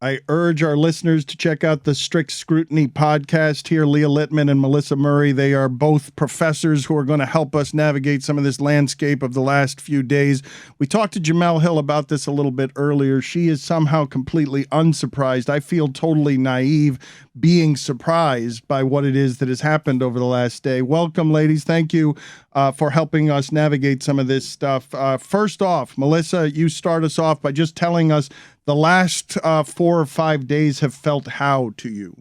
I urge our listeners to check out the Strict Scrutiny podcast here. Leah Litman and Melissa Murray, they are both professors who are going to help us navigate some of this landscape of the last few days. We talked to Jemele Hill about this a little bit earlier. She is somehow completely unsurprised. I feel totally naive being surprised by what it is that has happened over the last day. Welcome, ladies. Thank you for helping us navigate some of this stuff. First off, Melissa, you start us off by just telling us the last 4 or 5 days have felt how to you?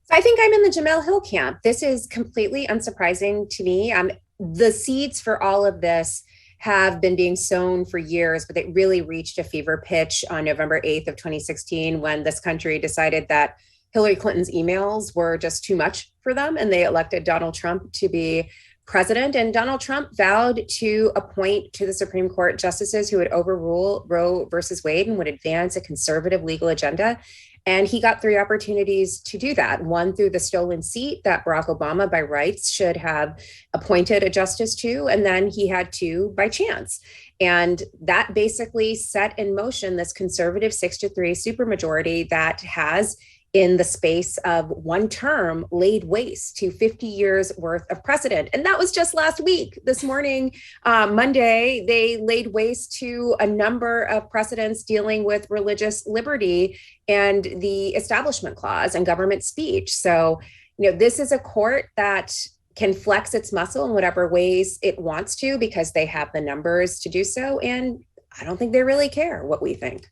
I think I'm in the Jemele Hill camp. This is completely unsurprising to me. The seeds for all of this have been being sown for years, but it really reached a fever pitch on November 8th of 2016 when this country decided that Hillary Clinton's emails were just too much for them, and they elected Donald Trump to be president. And Donald Trump vowed to appoint to the Supreme Court justices who would overrule Roe versus Wade and would advance a conservative legal agenda. And he got 3 opportunities to do that. One through the stolen seat that Barack Obama by rights should have appointed a justice to. And then he had 2 by chance. And that basically set in motion this conservative 6-3 supermajority that has, in the space of one term, laid waste to 50 years worth of precedent. And that was just last week. This morning, Monday, they laid waste to a number of precedents dealing with religious liberty and the Establishment Clause and government speech. So, this is a court that can flex its muscle in whatever ways it wants to because they have the numbers to do so. And I don't think they really care what we think.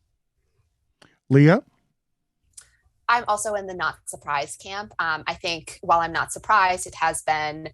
Leah? I'm also in the not surprised camp. I think while I'm not surprised, it has been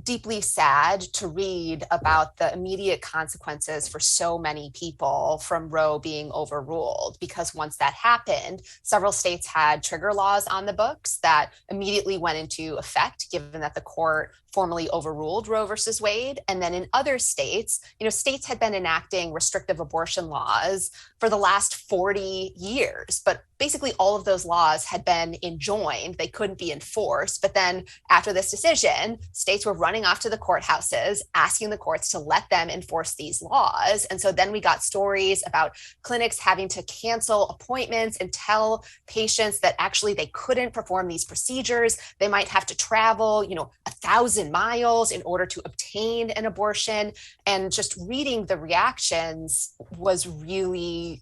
deeply sad to read about the immediate consequences for so many people from Roe being overruled, because once that happened, several states had trigger laws on the books that immediately went into effect, given that the court formally overruled Roe versus Wade. And then in other states, states had been enacting restrictive abortion laws for the last 40 years, but basically all of those laws had been enjoined. They couldn't be enforced. But then after this decision, states were running off to the courthouses, asking the courts to let them enforce these laws. And so then we got stories about clinics having to cancel appointments and tell patients that actually they couldn't perform these procedures. They might have to travel, 1,000 miles in order to obtain an abortion. And just reading the reactions was really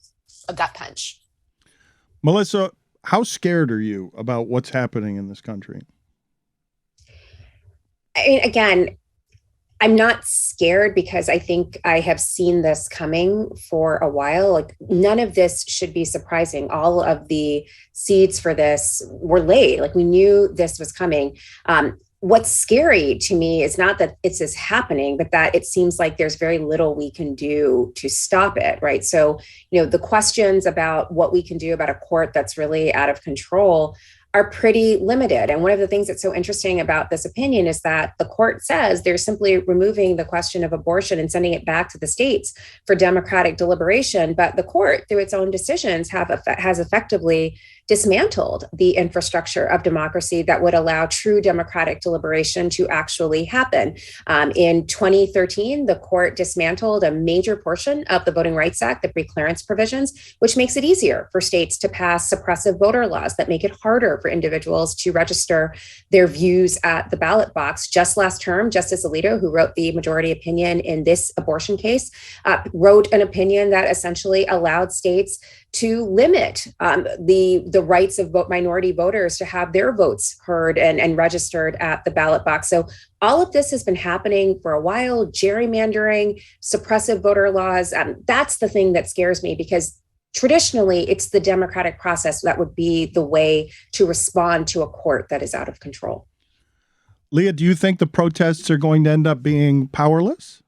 a gut punch. Melissa, how scared are you about what's happening in this country? I mean, again, I'm not scared because I think I have seen this coming for a while. Like, none of this should be surprising. All of the seeds for this were laid. Like, we knew this was coming. What's scary to me is not that it's this happening, but that it seems like there's very little we can do to stop it, right? So, the questions about what we can do about a court that's really out of control are pretty limited. And one of the things that's so interesting about this opinion is that the court says they're simply removing the question of abortion and sending it back to the states for democratic deliberation. But the court, through its own decisions, has effectively dismantled the infrastructure of democracy that would allow true democratic deliberation to actually happen. In 2013, the court dismantled a major portion of the Voting Rights Act, the preclearance provisions, which makes it easier for states to pass suppressive voter laws that make it harder for individuals to register their views at the ballot box. Just last term, Justice Alito, who wrote the majority opinion in this abortion case, wrote an opinion that essentially allowed states to limit the rights of minority voters to have their votes heard and registered at the ballot box. So all of this has been happening for a while. Gerrymandering, suppressive voter laws, that's the thing that scares me, because traditionally it's the democratic process that would be the way to respond to a court that is out of control. Leah, do you think the protests are going to end up being powerless?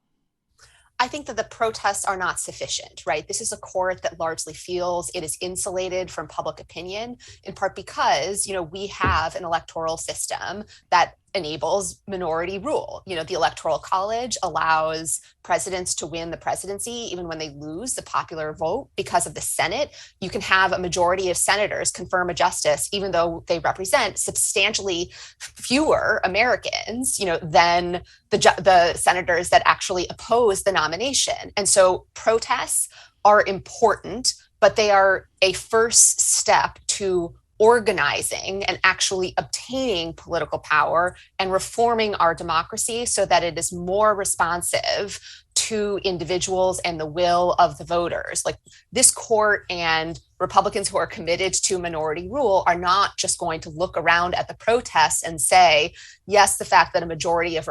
I think that the protests are not sufficient, right? This is a court that largely feels it is insulated from public opinion, in part because, we have an electoral system that enables minority rule. The Electoral College allows presidents to win the presidency even when they lose the popular vote. Because of the Senate, you can have a majority of senators confirm a justice, even though they represent substantially fewer Americans, than the senators that actually oppose the nomination. And so protests are important, but they are a first step to organizing and actually obtaining political power and reforming our democracy so that it is more responsive to individuals and the will of the voters. Like, this court and Republicans who are committed to minority rule are not just going to look around at the protests and say, yes, the fact that a majority of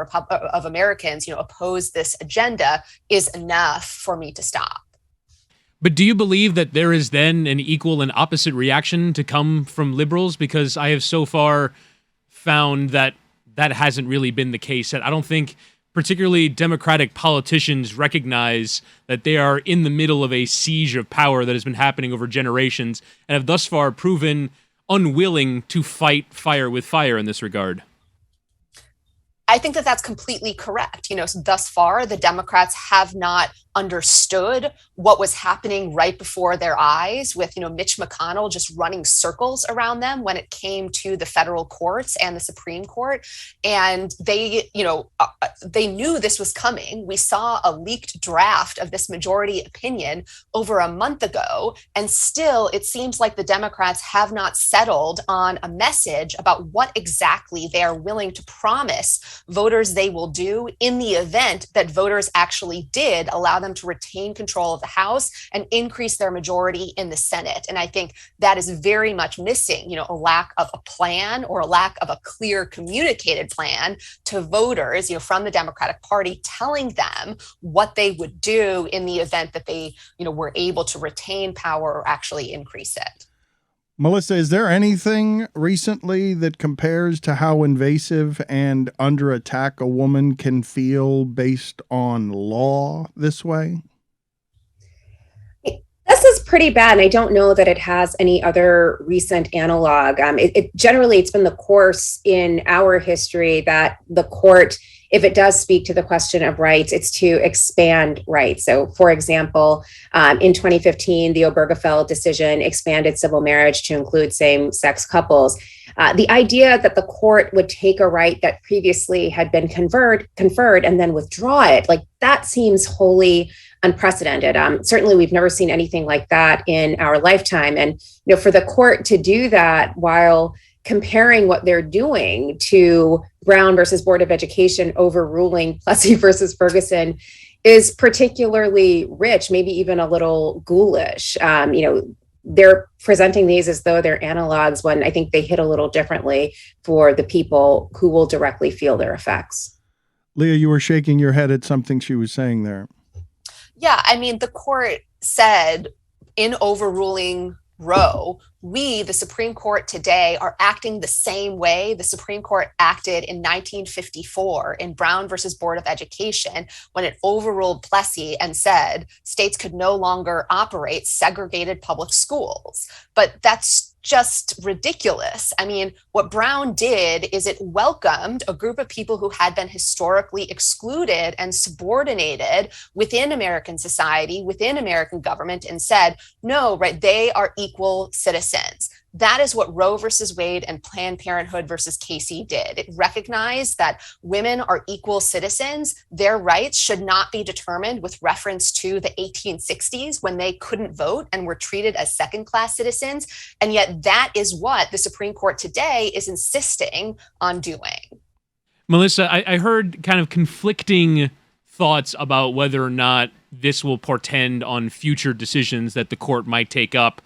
Americans, oppose this agenda is enough for me to stop. But do you believe that there is then an equal and opposite reaction to come from liberals? Because I have so far found that that hasn't really been the case. I don't think particularly Democratic politicians recognize that they are in the middle of a siege of power that has been happening over generations and have thus far proven unwilling to fight fire with fire in this regard. I think that that's completely correct. Thus far, the Democrats have not understood what was happening right before their eyes with, Mitch McConnell just running circles around them when it came to the federal courts and the Supreme Court. And they knew this was coming. We saw a leaked draft of this majority opinion over a month ago. And still, it seems like the Democrats have not settled on a message about what exactly they are willing to promise voters they will do in the event that voters actually did allow them to retain control of the House and increase their majority in the Senate. And I think that is very much missing, a lack of a plan or a lack of a clear communicated plan to voters, from the Democratic Party, telling them what they would do in the event that they, were able to retain power or actually increase it. Melissa, is there anything recently that compares to how invasive and under attack a woman can feel based on law this way? This is pretty bad, and I don't know that it has any other recent analog. It's been the course in our history that the court, if it does speak to the question of rights, it's to expand rights. So, for example, in 2015, the Obergefell decision expanded civil marriage to include same-sex couples. The idea that the court would take a right that previously had been conferred and then withdraw it, like that seems wholly unprecedented. Certainly, we've never seen anything like that in our lifetime. And for the court to do that while comparing what they're doing to Brown versus Board of Education overruling Plessy versus Ferguson is particularly rich, maybe even a little ghoulish. They're presenting these as though they're analogs when I think they hit a little differently for the people who will directly feel their effects. Leah, you were shaking your head at something she was saying there. Yeah, the court said in overruling Roe, we, the Supreme Court today, are acting the same way the Supreme Court acted in 1954 in Brown versus Board of Education when it overruled Plessy and said states could no longer operate segregated public schools. But that's just ridiculous. What Brown did is it welcomed a group of people who had been historically excluded and subordinated within American society, within American government, and said, no, right, they are equal citizens. That is what Roe versus Wade and Planned Parenthood versus Casey did. It recognized that women are equal citizens. Their rights should not be determined with reference to the 1860s when they couldn't vote and were treated as second-class citizens. And yet that is what the Supreme Court today is insisting on doing. Melissa, I heard kind of conflicting thoughts about whether or not this will portend on future decisions that the court might take up.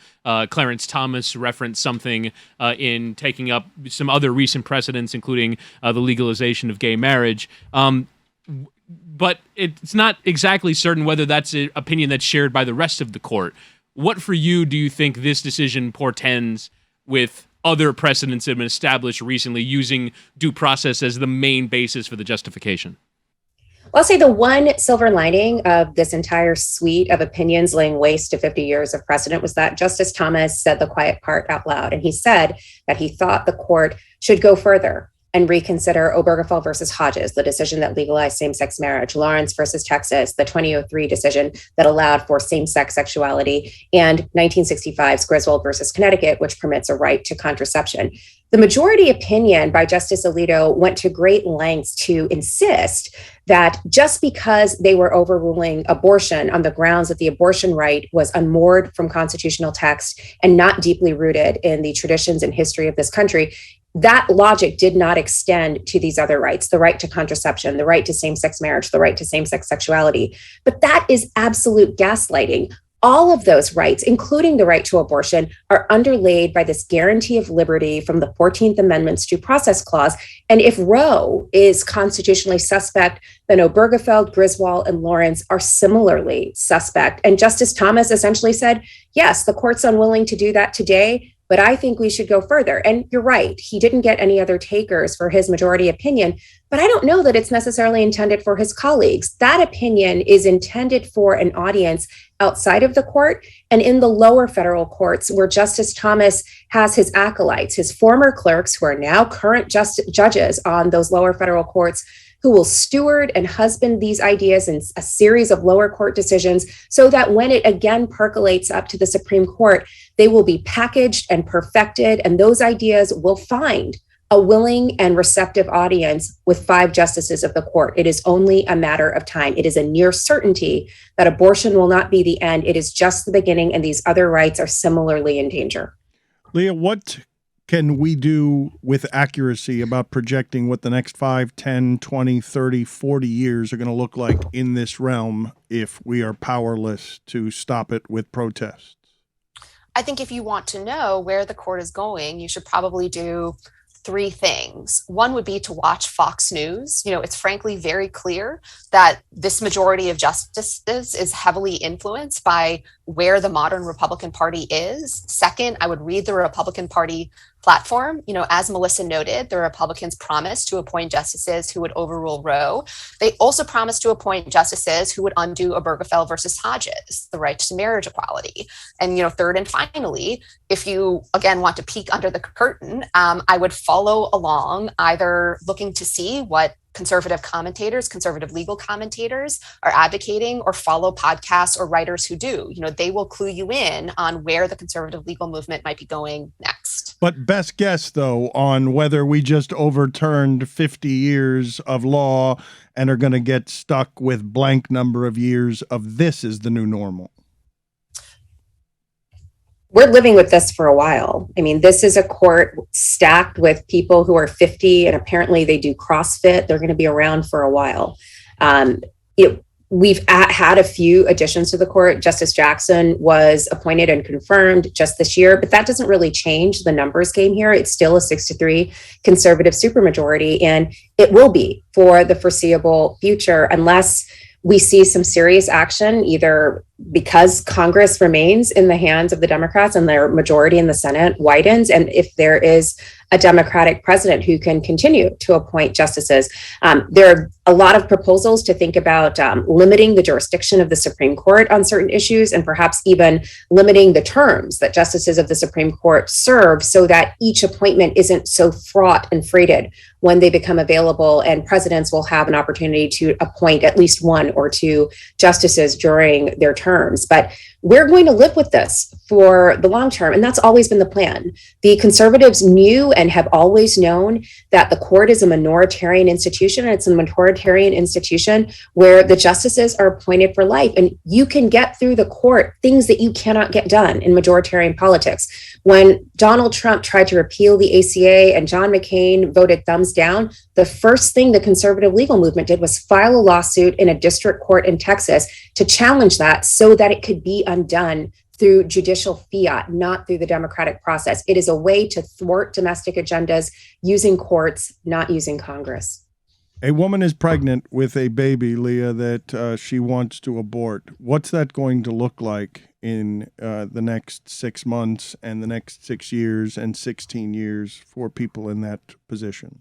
Clarence Thomas referenced something in taking up some other recent precedents, including the legalization of gay marriage. But it's not exactly certain whether that's an opinion that's shared by the rest of the court. What for you do you think this decision portends with other precedents that have been established recently using due process as the main basis for the justification? Well, I'll say the one silver lining of this entire suite of opinions laying waste to 50 years of precedent was that Justice Thomas said the quiet part out loud. And he said that he thought the court should go further. and reconsider Obergefell versus Hodges, the decision that legalized same-sex marriage, Lawrence versus Texas, the 2003 decision that allowed for same-sex sexuality, and 1965's Griswold versus Connecticut, which permits a right to contraception. The majority opinion by Justice Alito went to great lengths to insist that just because they were overruling abortion on the grounds that the abortion right was unmoored from constitutional text and not deeply rooted in the traditions and history of this country, that logic did not extend to these other rights, the right to contraception, the right to same-sex marriage, the right to same-sex sexuality. But that is absolute gaslighting. All of those rights, including the right to abortion, are underlaid by this guarantee of liberty from the 14th Amendment's Due Process Clause. And if Roe is constitutionally suspect, then Obergefell, Griswold, and Lawrence are similarly suspect. And Justice Thomas essentially said, yes, the court's unwilling to do that today, but I think we should go further. And you're right, he didn't get any other takers for his majority opinion, but I don't know that it's necessarily intended for his colleagues. That opinion is intended for an audience outside of the court and in the lower federal courts, where Justice Thomas has his acolytes, his former clerks who are now current judges on those lower federal courts, who will steward and husband these ideas in a series of lower court decisions so that when it again percolates up to the Supreme Court, they will be packaged and perfected, and those ideas will find a willing and receptive audience with 5 justices of the court. It is only a matter of time. It is a near certainty that abortion will not be the end. It is just the beginning, and these other rights are similarly in danger. Leah, what can we do with accuracy about projecting what the next 5, 10, 20, 30, 40 years are going to look like in this realm if we are powerless to stop it with protests? I think if you want to know where the court is going, you should probably do 3 things. One would be to watch Fox News. It's frankly very clear that this majority of justices is heavily influenced by where the modern Republican Party is. Second, I would read the Republican Party platform. As Melissa noted, the Republicans promised to appoint justices who would overrule Roe. They also promised to appoint justices who would undo Obergefell versus Hodges, the right to marriage equality. And, third and finally, if you, again, want to peek under the curtain, I would follow along, either looking to see what conservative commentators, conservative legal commentators are advocating, or follow podcasts or writers who do. They will clue you in on where the conservative legal movement might be going next. But best guess, though, on whether we just overturned 50 years of law and are going to get stuck with blank number of years of this is the new normal. We're living with this for a while. I mean, this is a court stacked with people who are 50 and apparently they do CrossFit. They're going to be around for a while. We've had a few additions to the court. Justice Jackson was appointed and confirmed just this year, but that doesn't really change the numbers game here. It's still a 6-3 conservative supermajority, and it will be for the foreseeable future unless we see some serious action, either because Congress remains in the hands of the Democrats and their majority in the Senate widens, and if there is a Democratic president who can continue to appoint justices. There are a lot of proposals to think about limiting the jurisdiction of the Supreme Court on certain issues, and perhaps even limiting the terms that justices of the Supreme Court serve so that each appointment isn't so fraught and freighted when they become available, and presidents will have an opportunity to appoint at least 1 or 2 justices during their terms. But we're going to live with this for the long term, and that's always been the plan. The conservatives knew and have always known that the court is a minoritarian institution, and it's a minoritarian institution where the justices are appointed for life, and you can get through the court things that you cannot get done in majoritarian politics. When Donald Trump tried to repeal the ACA and John McCain voted thumbs down, the first thing the conservative legal movement did was file a lawsuit in a district court in Texas to challenge that so that it could be undone through judicial fiat, not through the democratic process. It is a way to thwart domestic agendas using courts, not using Congress. A woman is pregnant with a baby, Leah, that she wants to abort. What's that going to look like in the next 6 months and the next 6 years and 16 years for people in that position?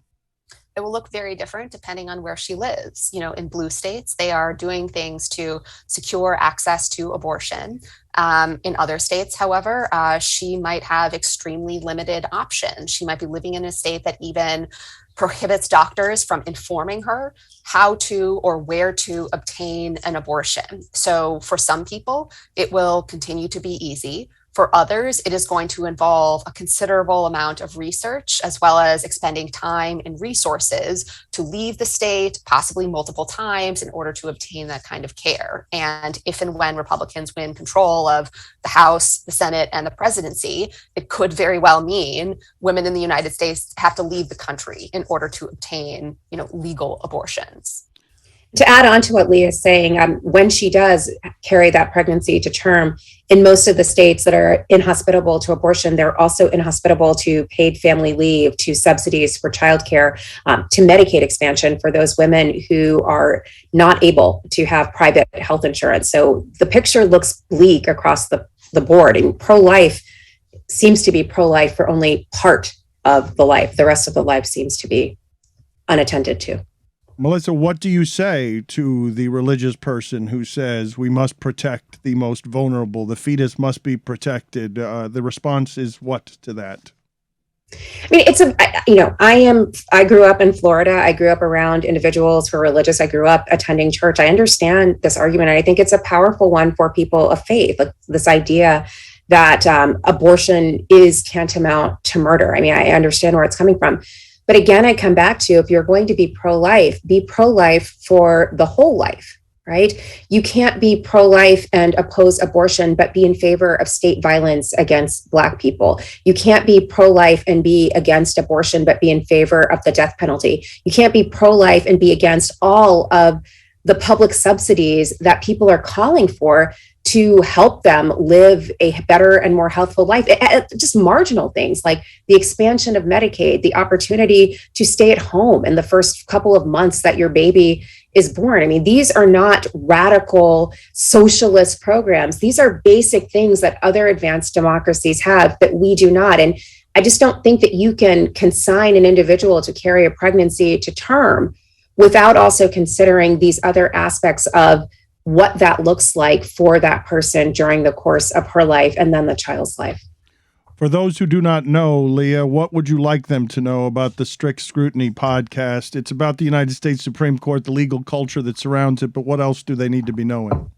It will look very different depending on where she lives. In blue states, they are doing things to secure access to abortion. In other states, however, she might have extremely limited options. She might be living in a state that even prohibits doctors from informing her how to or where to obtain an abortion. So for some people, it will continue to be easy. For others, it is going to involve a considerable amount of research, as well as expending time and resources to leave the state, possibly multiple times, in order to obtain that kind of care. And if and when Republicans win control of the House, the Senate, and the presidency, it could very well mean women in the United States have to leave the country in order to obtain, legal abortions. To add on to what Leah is saying, when she does carry that pregnancy to term, in most of the states that are inhospitable to abortion, they're also inhospitable to paid family leave, to subsidies for childcare, to Medicaid expansion for those women who are not able to have private health insurance. So the picture looks bleak across the board, and pro-life seems to be pro-life for only part of the life. The rest of the life seems to be unattended to. Melissa, what do you say to the religious person who says we must protect the most vulnerable, the fetus must be protected? The response is what to that? I mean, I grew up in Florida. I grew up around individuals who are religious. I grew up attending church. I understand this argument, and I think it's a powerful one for people of faith. Like this idea that abortion is tantamount to murder. I mean, I understand where it's coming from. But again, I come back to, if you're going to be pro-life for the whole life, right? You can't be pro-life and oppose abortion, but be in favor of state violence against Black people. You can't be pro-life and be against abortion, but be in favor of the death penalty. You can't be pro-life and be against all of the public subsidies that people are calling for to help them live a better and more healthful life. Just marginal things like the expansion of Medicaid, the opportunity to stay at home in the first couple of months that your baby is born. I mean, these are not radical socialist programs. These are basic things that other advanced democracies have that we do not. And I just don't think that you can consign an individual to carry a pregnancy to term without also considering these other aspects of what that looks like for that person during the course of her life and then the child's life. For those who do not know, Leah, what would you like them to know about the Strict Scrutiny podcast? It's about the United States Supreme Court, the legal culture that surrounds it, but what else do they need to be knowing?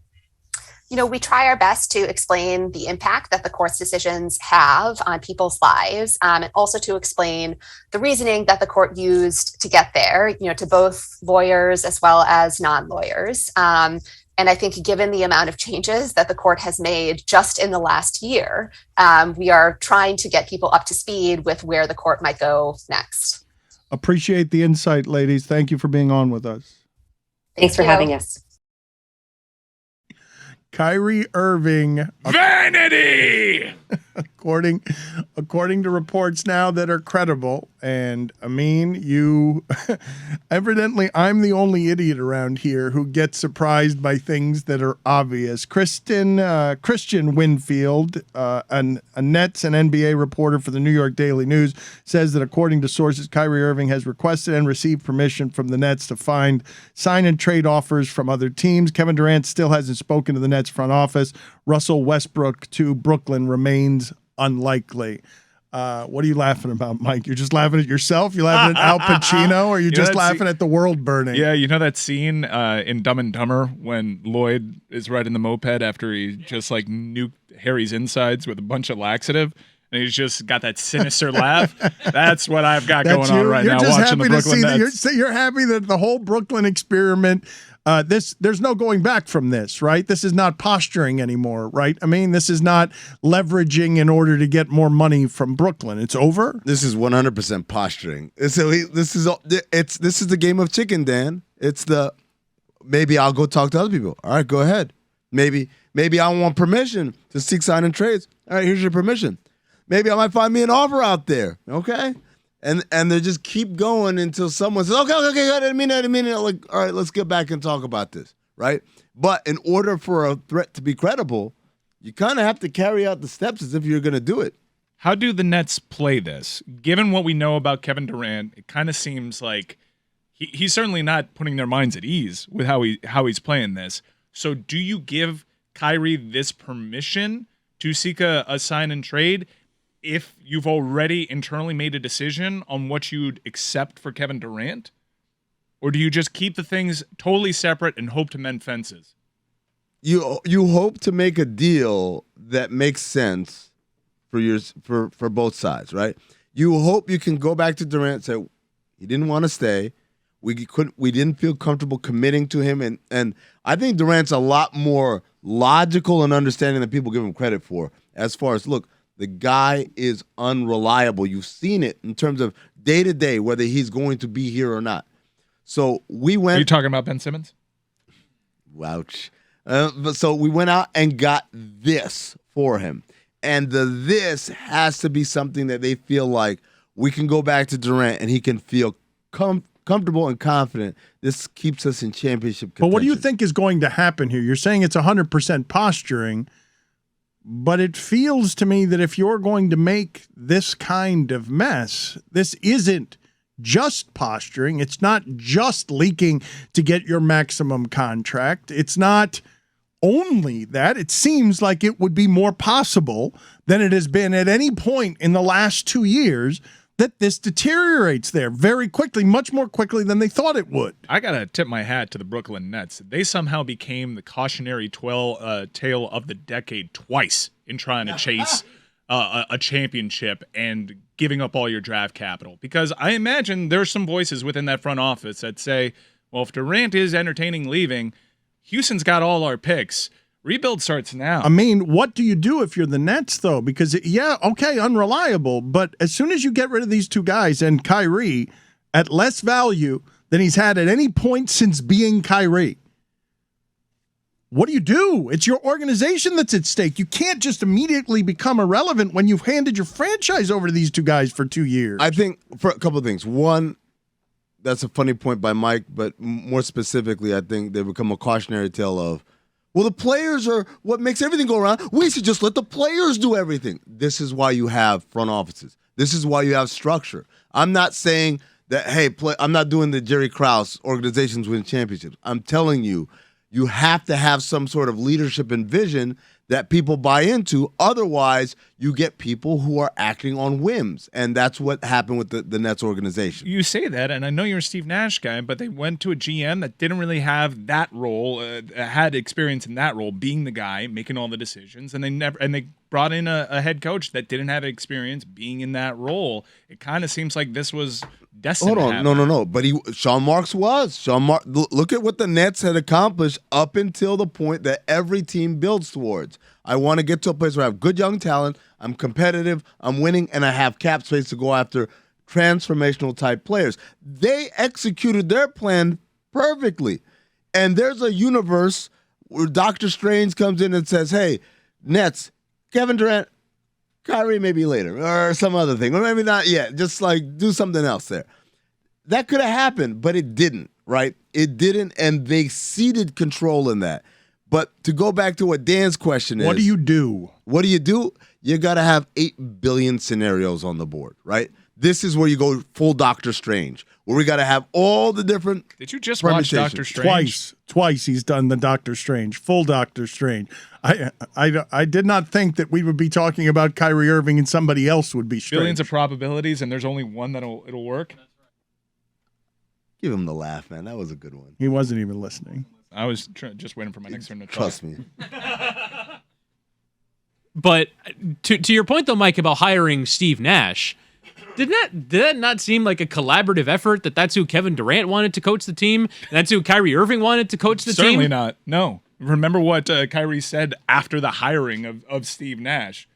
We try our best to explain the impact that the court's decisions have on people's lives, and also to explain the reasoning that the court used to get there, to both lawyers as well as non-lawyers. And I think given the amount of changes that the court has made just in the last year, we are trying to get people up to speed with where the court might go next. Appreciate the insight, ladies. Thank you for being on with us. Thanks for having us. Kyrie Irving. Vanity! According to reports now that are credible, and Amin, you evidently, I'm the only idiot around here who gets surprised by things that are obvious. Christian Winfield, a Nets and NBA reporter for the New York Daily News, says that according to sources, Kyrie Irving has requested and received permission from the Nets to find sign and trade offers from other teams. Kevin Durant still hasn't spoken to the Nets front office. Russell Westbrook to Brooklyn remains unlikely. What are you laughing about, Mike? You're just laughing at yourself? You're laughing at Al Pacino? Or are you just laughing at the world burning? Yeah, you know that scene in Dumb and Dumber when Lloyd is riding the moped after he just like nuked Harry's insides with a bunch of laxative? And he's just got that sinister laugh. That's what I've got going on right now watching the Brooklyn Nets. You're happy that the whole Brooklyn experiment, there's no going back from this, right? This is not posturing anymore, right? I mean, this is not leveraging in order to get more money from Brooklyn. It's over. This is 100% posturing. This is the game of chicken, Dan. It's the maybe I'll go talk to other people. All right, go ahead. Maybe I want permission to seek sign and trades. All right, here's your permission. Maybe I might find me an offer out there, okay? And they just keep going until someone says, okay, I didn't mean it. Like, all right, let's get back and talk about this, right? But in order for a threat to be credible, you kind of have to carry out the steps as if you're going to do it. How do the Nets play this? Given what we know about Kevin Durant, it kind of seems like he's certainly not putting their minds at ease with how he's playing this. So do you give Kyrie this permission to seek a sign and trade? if you've already internally made a decision on what you'd accept for Kevin Durant? Or do you just keep the things totally separate and hope to mend fences? You hope to make a deal that makes sense for both sides, right? You hope you can go back to Durant and say he didn't want to stay. We didn't feel comfortable committing to him, and I think Durant's a lot more logical and understanding than people give him credit for. As far as, look, the guy is unreliable. You've seen it in terms of day to day whether he's going to be here or not. So we went. Are you talking about Ben Simmons? Ouch. So we went out and got this for him. And this has to be something that they feel like we can go back to Durant and he can feel comfortable and confident. This keeps us in championship contention. But what do you think is going to happen here? You're saying it's 100% posturing, but it feels to me that if you're going to make this kind of mess, this isn't just posturing. It's not just leaking to get your maximum contract. It's not only that. It seems like it would be more possible than it has been at any point in the last 2 years that this deteriorates there very quickly, much more quickly than they thought it would. I got to tip my hat to the Brooklyn Nets. They somehow became the cautionary tale of the decade twice in trying to chase a championship and giving up all your draft capital. Because I imagine there's some voices within that front office that say, well, if Durant is entertaining leaving, Houston's got all our picks. Rebuild starts now. I mean, what do you do if you're the Nets, though? Because, unreliable, but as soon as you get rid of these two guys and Kyrie at less value than he's had at any point since being Kyrie, what do? It's your organization that's at stake. You can't just immediately become irrelevant when you've handed your franchise over to these two guys for 2 years. I think for a couple of things. One, that's a funny point by Mike, but more specifically, I think they become a cautionary tale of, well, the players are what makes everything go around. We should just let the players do everything. This is why you have front offices. This is why you have structure. I'm not saying that, hey, I'm not doing the Jerry Krause organizations win championships. I'm telling you, you have to have some sort of leadership and vision that people buy into. Otherwise, you get people who are acting on whims. And that's what happened with the Nets organization. You say that, and I know you're a Steve Nash guy, but they went to a GM that didn't really have that role, had experience in that role, being the guy making all the decisions, and they brought in a head coach that didn't have experience being in that role. It kind of seems like this was destined. Hold on, no. But Sean Marks was. Look at what the Nets had accomplished up until the point that every team builds towards. I want to get to a place where I have good young talent, I'm competitive, I'm winning, and I have cap space to go after transformational type players. They executed their plan perfectly. And there's a universe where Dr. Strange comes in and says, hey, Nets, Kevin Durant, Kyrie maybe later, or some other thing, or maybe not yet. Just like do something else there. That could have happened, but it didn't, right? It didn't, and they ceded control in that. But to go back to what Dan's question is. What do you do? What do you do? You got to have 8 billion scenarios on the board, right? This is where you go full Doctor Strange, where we got to have all the different. Did you just watch Doctor Strange? Twice he's done the Doctor Strange, full Doctor Strange. I did not think that we would be talking about Kyrie Irving and somebody else would be strange. Billions of probabilities, and there's only one it'll work. Give him the laugh, man. That was a good one. He wasn't even listening. I was just waiting for my next turn to talk. Trust me. But to your point, though, Mike, about hiring Steve Nash, did that not seem like a collaborative effort? That's who Kevin Durant wanted to coach the team? And that's who Kyrie Irving wanted to coach the team? Certainly not. No. Remember what Kyrie said after the hiring of Steve Nash.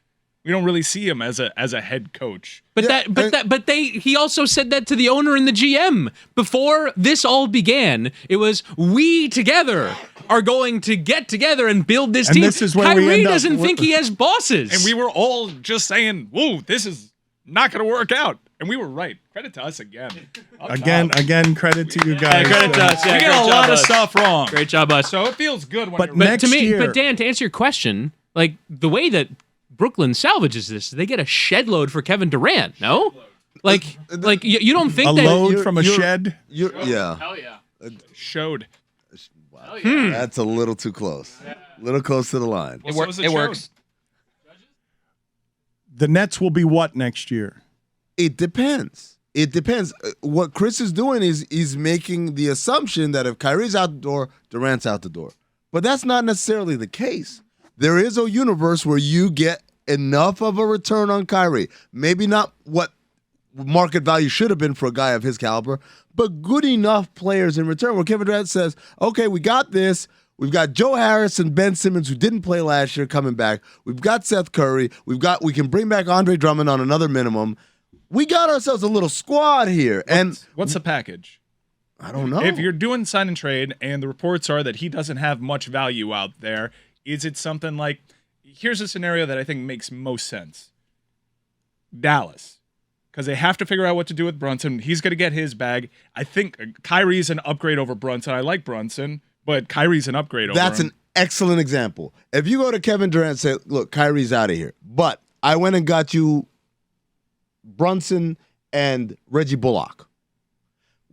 We don't really see him as a head coach. He also said that to the owner and the GM before this all began. It was, we together are going to get together and build this team. This is where Kyrie doesn't think he has bosses. And we were all just saying, whoa, this is not going to work out. And we were right. Credit to us again. Again, credit to you guys. Credit to us. Yeah, we got a lot of stuff wrong. Great job, us. So it feels good when But you're next year, But Dan, to answer your question, like the way that Brooklyn salvages this, they get a shed load for Kevin Durant. No, you don't think a that load from a shed? Yeah. Hell yeah. showed. Wow. That's a little too close. A little close to the line. Well, It works. The Nets will be what next year? It depends. It depends. What Chris is doing is he's making the assumption that if Kyrie's out the door, Durant's out the door. But that's not necessarily the case. There is a universe where you get enough of a return on Kyrie. Maybe not what market value should have been for a guy of his caliber, but good enough players in return where Kevin Durant says, okay, we got this. We've got Joe Harris and Ben Simmons, who didn't play last year, coming back. We've got Seth Curry. We can bring back Andre Drummond on another minimum. We got ourselves a little squad here. What's the package? I don't know. If you're doing sign and trade and the reports are that he doesn't have much value out there, is it something like, here's a scenario that I think makes most sense. Dallas. Because they have to figure out what to do with Brunson. He's going to get his bag. I think Kyrie's an upgrade over Brunson. I like Brunson, but Kyrie's an upgrade over That's him. an excellent example. If you go to Kevin Durant and say, look, Kyrie's out of here, but I went and got you Brunson and Reggie Bullock,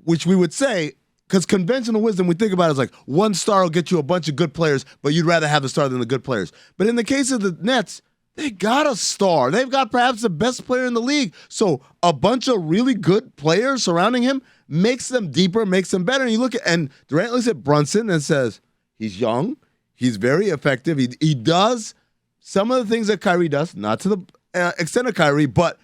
which we would say, because conventional wisdom we think about is like one star will get you a bunch of good players, but you'd rather have the star than the good players. But in the case of the Nets, they got a star. They've got perhaps the best player in the league. So a bunch of really good players surrounding him makes them deeper, makes them better. And you look at, and Durant looks at Brunson and says, he's young, he's very effective. He does some of the things that Kyrie does, not to the extent of Kyrie, but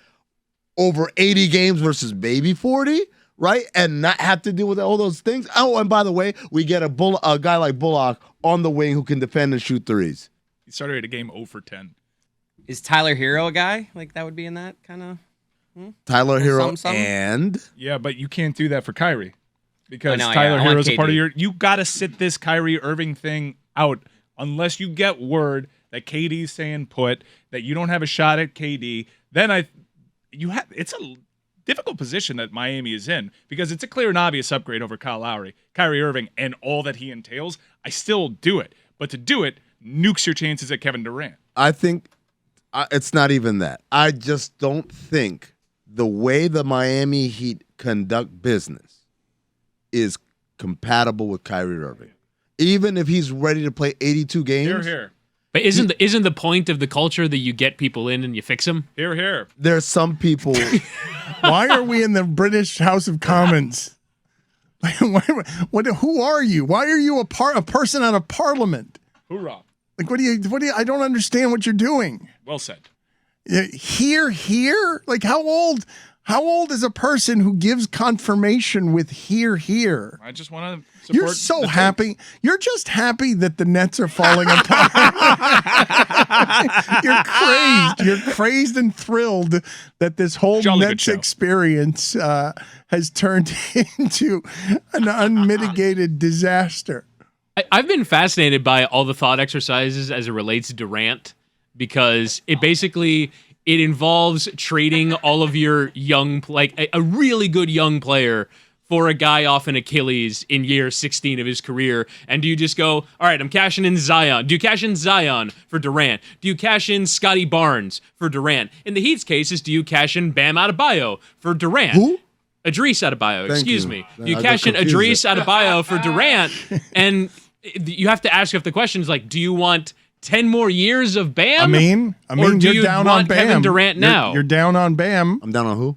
over 80 games versus maybe 40, right? And not have to deal with all those things. Oh, and by the way, we get a guy like Bullock on the wing who can defend and shoot threes. He started at a game 0 for 10. Is Tyler Hero a guy like that would be in that kind of? Tyler Hero something? and Yeah, but you can't do that for Kyrie because I know, Tyler I want Hero's a part of KD. your. You got to sit this Kyrie Irving thing out unless you get word that KD's saying put, that you don't have a shot at KD. Then it's a difficult position that Miami is in because it's a clear and obvious upgrade over Kyle Lowry, Kyrie Irving, and all that he entails. I still do it, but to do it nukes your chances at Kevin Durant. I think it's not even that. I just don't think the way the Miami Heat conduct business is compatible with Kyrie Irving. Even if he's ready to play 82 games. Here. But isn't the point of the culture that you get people in and you fix them? Here. There's some people. Why are we in the British House of Commons? Who are you? Why are you a person out of Parliament? Hoorah. Like, what do you? I don't understand what you're doing. Well said. Here? Like, how old is a person who gives confirmation with here? I just want to support. You're so happy. You're just happy that the Nets are falling apart. You're crazed. You're crazed and thrilled that this whole Jolly good Nets show. experience has turned into an unmitigated disaster. I've been fascinated by all the thought exercises as it relates to Durant because it involves trading all of your young, like a really good young player for a guy off an Achilles in year 16 of his career. And do you just go, all right, I'm cashing in Zion. Do you cash in Zion for Durant? Do you cash in Scotty Barnes for Durant? In the Heat's cases, do you cash in Bam Adebayo for Durant? Who? Idris Adebayo, excuse you. me. Do you I got cash in confused Idris there. Adebayo for Durant? And you have to ask if the question is like, do you want 10 more years of Bam? I mean, or do you're you down want on Bam. Kevin Durant now? You're down on Bam. I'm down on who?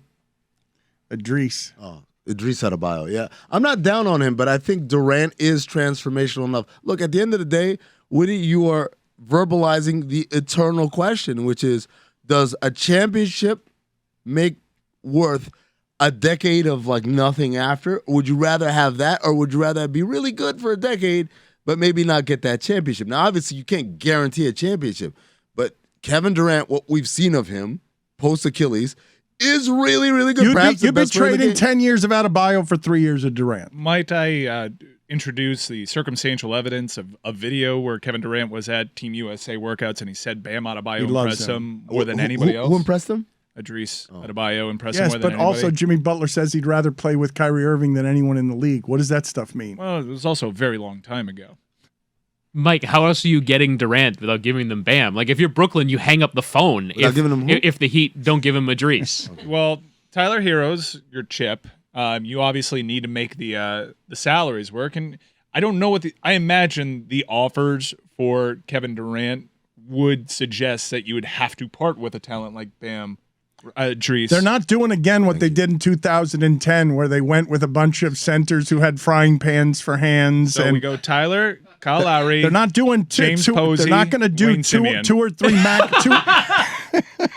Idris. Oh, Idris Adebayo. Yeah. I'm not down on him, but I think Durant is transformational enough. Look, at the end of the day, Woody, you are verbalizing the eternal question, which is, does a championship make worth a decade of like nothing after? Would you rather have that, or would you rather be really good for a decade but maybe not get that championship? Now, obviously, you can't guarantee a championship, but Kevin Durant, what we've seen of him post Achilles, is really, really good. You'd be trading 10 years of Adebayo for 3 years of Durant. Might I introduce the circumstantial evidence of a video where Kevin Durant was at Team USA workouts and he said Bam Adebayo He loves impressed him. him more than anybody else? Who impressed him? Idris Adebayo impressed him Yes, more than but anybody. also Jimmy Butler says he'd rather play with Kyrie Irving than anyone in the league. What does that stuff mean? Well, it was also a very long time ago. Mike, how else are you getting Durant without giving them Bam? Like, if you're Brooklyn, you hang up the phone giving them who? if the Heat don't give him Idris. Well, Tyler Hero's your chip. You obviously need to make the salaries work, and I don't know I imagine the offers for Kevin Durant would suggest that you would have to part with a talent like Bam, Dries. They're not doing again what they did in 2010, where they went with a bunch of centers who had frying pans for hands. So and we go Tyler, Kyle Lowry. they're not doing James Posey, They're not going to do Wayne Simeon. two or three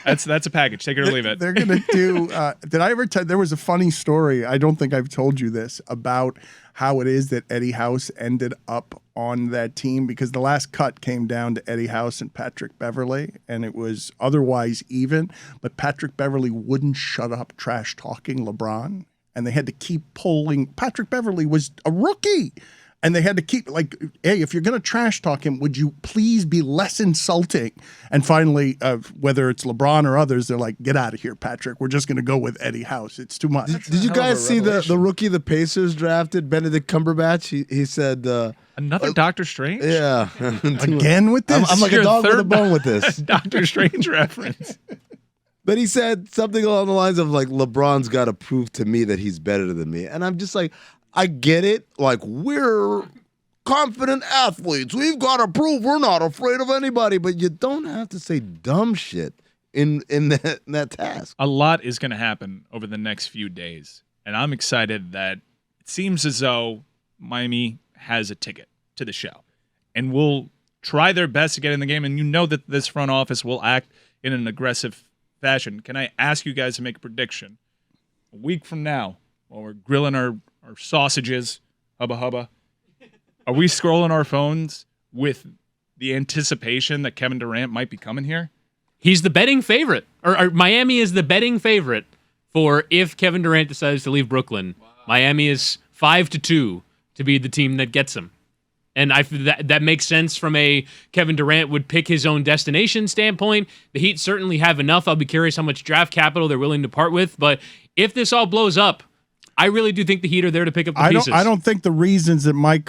That's a package. Take it or leave it. They're going to do. Did I ever tell? There was a funny story. I don't think I've told you this about how it is that Eddie House ended up on that team, because the last cut came down to Eddie House and Patrick Beverley, and it was otherwise even. But Patrick Beverley wouldn't shut up trash talking LeBron, and they had to keep pulling. Patrick Beverley was a rookie. And they had to keep, like, hey, if you're going to trash talk him, would you please be less insulting? And finally, whether it's LeBron or others, they're like, get out of here, Patrick. We're just going to go with Eddie House. It's too much. Did you guys see the rookie the Pacers drafted, Benedict Cumberbatch? He said... Another Doctor Strange? Yeah. Again with this? I'm like a dog with a bone with this. Doctor Strange reference. But he said something along the lines of, like, LeBron's got to prove to me that he's better than me. And I'm just like... I get it. Like, we're confident athletes. We've got to prove we're not afraid of anybody. But you don't have to say dumb shit in that task. A lot is going to happen over the next few days. And I'm excited that it seems as though Miami has a ticket to the show. And will try their best to get in the game. And you know that this front office will act in an aggressive fashion. Can I ask you guys to make a prediction? A week from now, while we're grilling our sausages, hubba, are we scrolling our phones with the anticipation that Kevin Durant might be coming here? He's the betting favorite, or Miami is the betting favorite for if Kevin Durant decides to leave Brooklyn. Wow. Miami is 5-2 to be the team that gets him. And that makes sense from a Kevin Durant would pick his own destination standpoint. The Heat certainly have enough. I'll be curious how much draft capital they're willing to part with. But if this all blows up, I really do think the Heat are there to pick up the pieces. I don't think the reasons that Mike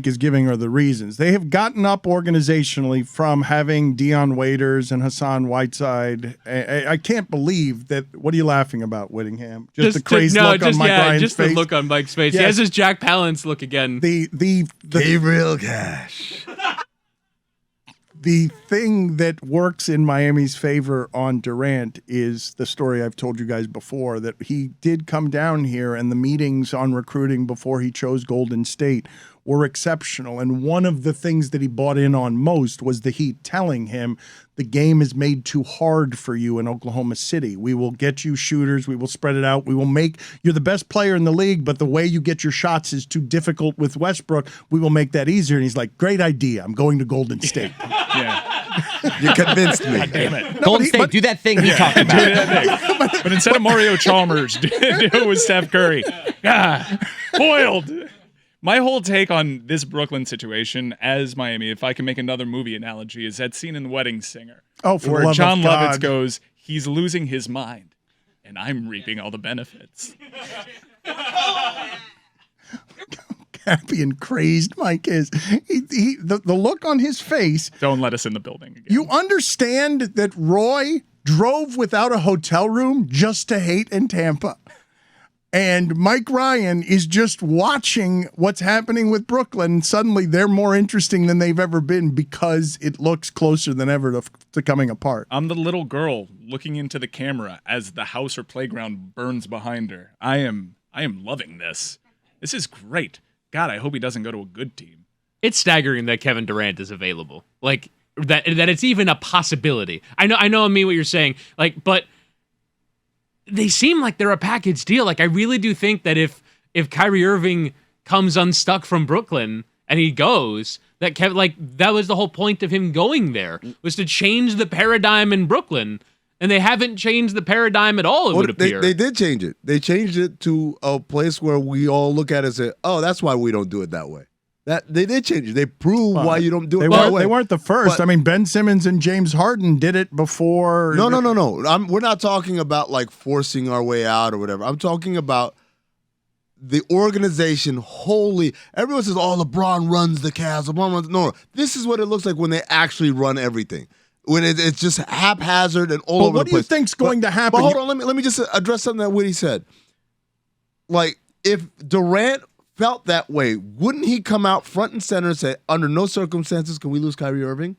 is giving are the reasons. They have gotten up organizationally from having Dion Waiters and Hassan Whiteside. I can't believe that. What are you laughing about, Whittingham? Just the crazy look on Mike Ryan's just face? the look on Mike's face. Yes. He has his Jack Palance look again. The Gabriel Cash. The thing that works in Miami's favor on Durant is the story I've told you guys before, that he did come down here and the meetings on recruiting before he chose Golden State were exceptional. And one of the things that he bought in on most was the Heat telling him the game is made too hard for you in Oklahoma City. We will get you shooters. We will spread it out. We will make you're the best player in the league, but the way you get your shots is too difficult with Westbrook. We will make that easier. And he's like, great idea. I'm going to Golden State. Yeah. You convinced me. Damn it. Golden State, do that thing he talked about. Do that thing. But instead of Mario Chalmers, do it with Steph Curry. Foiled. My whole take on this Brooklyn situation as Miami, if I can make another movie analogy, is that scene in The Wedding Singer. Oh, for the where love John of God. Lovitz goes, he's losing his mind, and I'm reaping all the benefits. Happy and crazed Mike is. The look on his face. Don't let us in the building again. You understand that Roy drove without a hotel room just to hate in Tampa. And Mike Ryan is just watching what's happening with Brooklyn. Suddenly they're more interesting than they've ever been because it looks closer than ever to coming apart. I'm the little girl looking into the camera as the house or playground burns behind her. I am loving this. This is great. God, I hope he doesn't go to a good team. It's staggering that Kevin Durant is available. Like that it's even a possibility. I know I mean what you're saying. Like, but they seem like they're a package deal. Like, I really do think that if Kyrie Irving comes unstuck from Brooklyn and he goes, that Kevin, like, that was the whole point of him going there, was to change the paradigm in Brooklyn. And they haven't changed the paradigm at all, it would appear. They did change it. They changed it to a place where we all look at it and say, oh, that's why we don't do it that way. That they did change it. They proved why you don't do it that way. They weren't the first. But, I mean, Ben Simmons and James Harden did it before. No. We're not talking about like forcing our way out or whatever. I'm talking about the organization wholly. Everyone says, "Oh, LeBron runs the Cavs." LeBron runs. No, this is what it looks like when they actually run everything. When it's just haphazard and all over the place. What do you think's going to happen? But hold on, let me just address something that Woody said. Like, if Durant felt that way, wouldn't he come out front and center and say, under no circumstances can we lose Kyrie Irving?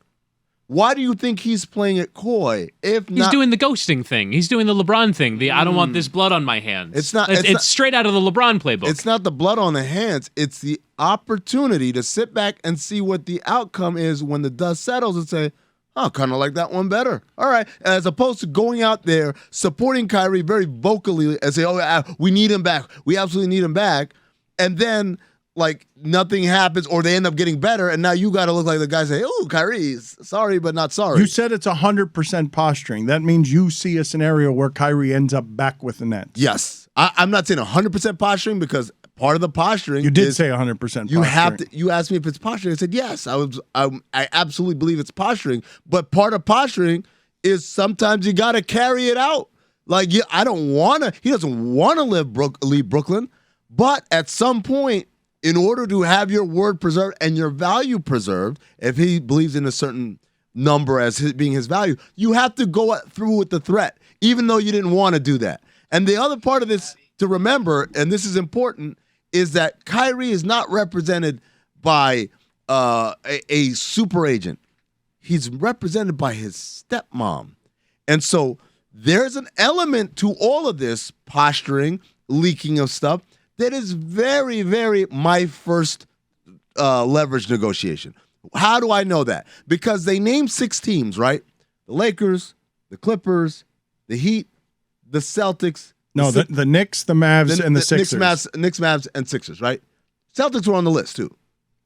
Why do you think he's playing it coy? If He's not, doing the ghosting thing. He's doing the LeBron thing. The I don't want this blood on my hands. It's straight out of the LeBron playbook. It's not the blood on the hands. It's the opportunity to sit back and see what the outcome is when the dust settles and say, oh, kind of like that one better. All right. As opposed to going out there, supporting Kyrie very vocally and say, oh, we need him back. We absolutely need him back. And then, like, nothing happens or they end up getting better. And now you got to look like the guy say, oh, Kyrie, sorry, but not sorry. You said it's 100% posturing. That means you see a scenario where Kyrie ends up back with the Nets. Yes. I'm not saying 100% posturing because part of the posturing You did is say 100% posturing. you have to. You asked me if it's posturing. I said yes. I absolutely believe it's posturing. But part of posturing is sometimes you got to carry it out. Like, I don't want to. He doesn't want to leave Brooklyn. But at some point, in order to have your word preserved and your value preserved, if he believes in a certain number as being his value, you have to go through with the threat, even though you didn't want to do that. And the other part of this to remember, and this is important, is that Kyrie is not represented by a super agent. He's represented by his stepmom. And so there's an element to all of this posturing, leaking of stuff, that is very, very my first leverage negotiation. How do I know that? Because they named 6 teams, right? The Lakers, the Clippers, the Heat, the Celtics. No, the Knicks, the Mavs, and the Sixers. Knicks, Mavs, and Sixers, right? Celtics were on the list, too.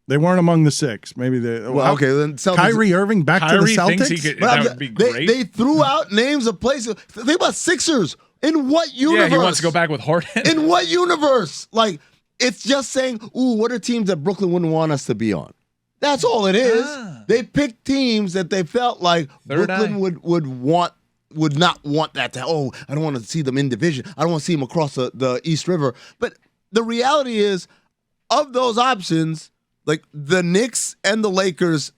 They weren't among the 6. Maybe they. Well, okay, then Celtics. Kyrie Irving back to the Celtics? That would be great. They threw out names of places. Think about Sixers. In what universe? Yeah, he wants to go back with Harden. In what universe? Like, it's just saying, ooh, what are teams that Brooklyn wouldn't want us to be on? That's all it is. They picked teams that they felt like Brooklyn would not want that to, I don't want to see them in division. I don't want to see them across the East River. But the reality is, of those options, like the Knicks and the Lakers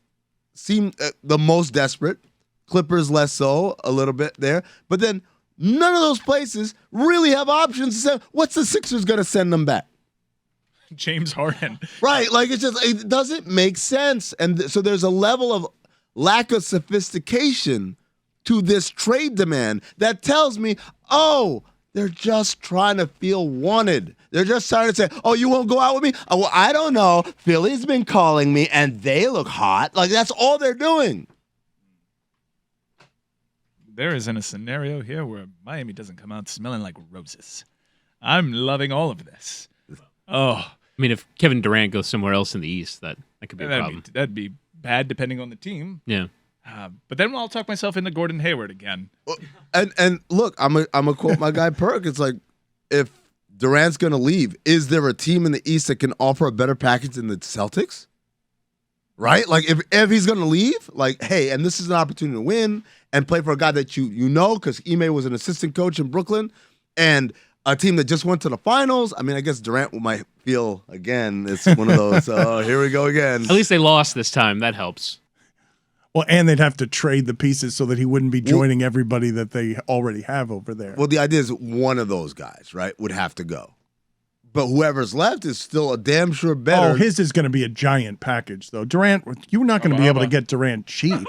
seem the most desperate. Clippers less so, a little bit there. But then none of those places really have options to say, what's the Sixers going to send them back? James Harden. Right. Like, it doesn't make sense. And so there's a level of lack of sophistication to this trade demand that tells me, they're just trying to feel wanted. They're just trying to say, you won't go out with me? Oh, well, I don't know. Philly's been calling me and they look hot. Like, that's all they're doing. There isn't a scenario here where Miami doesn't come out smelling like roses. I'm loving all of this. Oh, I mean, if Kevin Durant goes somewhere else in the East, that could be a problem. That'd be bad depending on the team. Yeah. But then I'll talk myself into Gordon Hayward again. And look, I'm a quote my guy Perk. It's like, if Durant's going to leave, is there a team in the East that can offer a better package than the Celtics? Right? Like, if he's going to leave, like, hey, and this is an opportunity to win and play for a guy that you know, because Ime was an assistant coach in Brooklyn, and a team that just went to the finals. I mean, I guess Durant might feel, again, it's one of those, here we go again. At least they lost this time. That helps. Well, and they'd have to trade the pieces so that he wouldn't be joining everybody that they already have over there. Well, the idea is one of those guys, right, would have to go. But whoever's left is still a damn sure better. Oh, his is going to be a giant package, though. Durant, you're not going to be able to get Durant cheap.